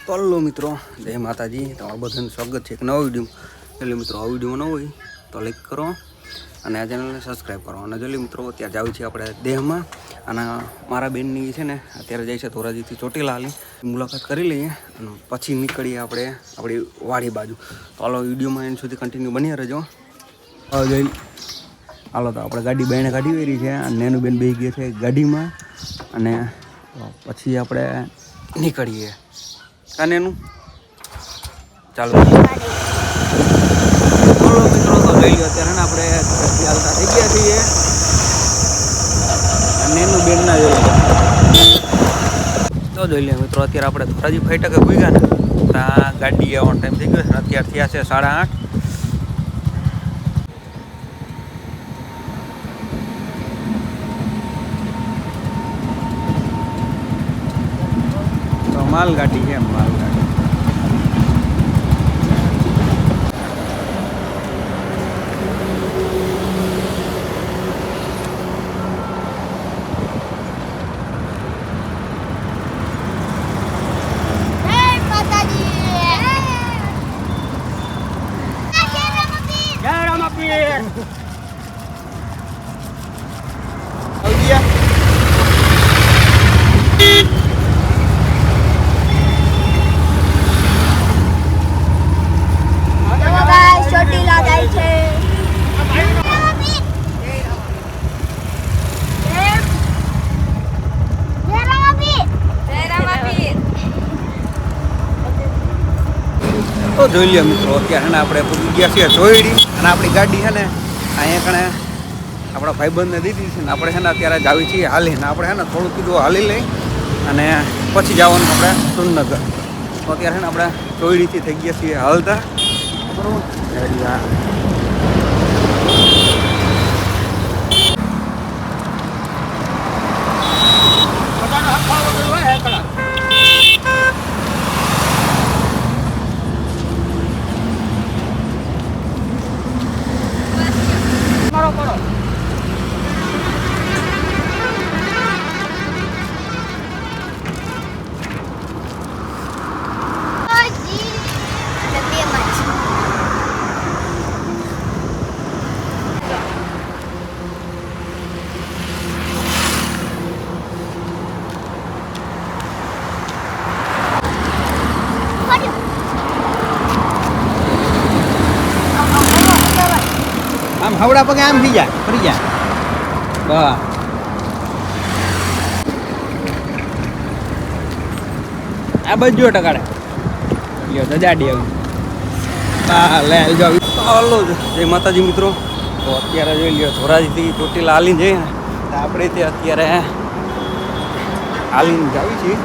તો હલો મિત્રો, જય માતાજી. તમારું બધાનું સ્વાગત છે એક નવા વિડીયો. એટલે મિત્રો આ વિડીયોમાં ન હોય તો લાઈક કરો અને આ ચેનલને સબસ્ક્રાઈબ કરો. અને જલ્દી મિત્રો ત્યાં જાવ છીએ આપણે દેહમાં. અને મારા બેનની છે ને અત્યારે જાય છે ધોરાજીથી ચોટીલા હાલી મુલાકાત કરી લઈએ અને પછી નીકળીએ આપણે આપણી વાડી બાજુ. તો હાલો વિડીયોમાં એન્ડ સુધી કન્ટિન્યુ બની રહેજો. જઈ હાલો તો આપણે ગાડી બેને કાઢી વેરી છે અને નેનું બેન બેસી ગયા છે ગાડીમાં અને પછી આપણે નીકળીએ. કાને એનું ચાલો બોલો મિત્રો. તો લઈ લો અત્યારે ને આપણે હાલતા થઈ ગયા છીએ અને એનું બેન ના જોઈ તો જોઈ લે મિત્રો. અત્યારે આપણે ધોરાજી ફાઈટકે ભૂગ્યા ને ત્યાં ગાડી આવવાનો ટાઈમ થઈ ગયો છે. અત્યારે થયા છે 8:30. તો માલગાડી છે માલગાડી. તો જોઈ લે મિત્રો, અત્યારે ને આપણે પૂરી ગયા છીએ જોઈડી અને આપણી ગાડી છે ને અહીંયા કણે આપણા ભાઈબંધને દીધી છે ને આપણે છે ને અત્યારે જાવી છીએ હાલીને. આપણે છે ને થોડું કીધું હાલી લઈ અને પછી જવાનું આપણે સુરનગર. તો અત્યારે છે ને આપણે જોઈડીથી થઈ ગયા છીએ હાલતા બરાબર. આમ હવડા પગે આમ થઈ જાય ફરી જાય બસ. આ બાજુ ટકાડે લ્યો દજાડી આવી હા લે જાવ. હલો જય માતાજી મિત્રો. તો અત્યારે જોઈ લ્યો ધોરાજીથી ચોટીલા હાલીને જઈએ તો આપણે તે અત્યારે હાલીને જાવી છીએ.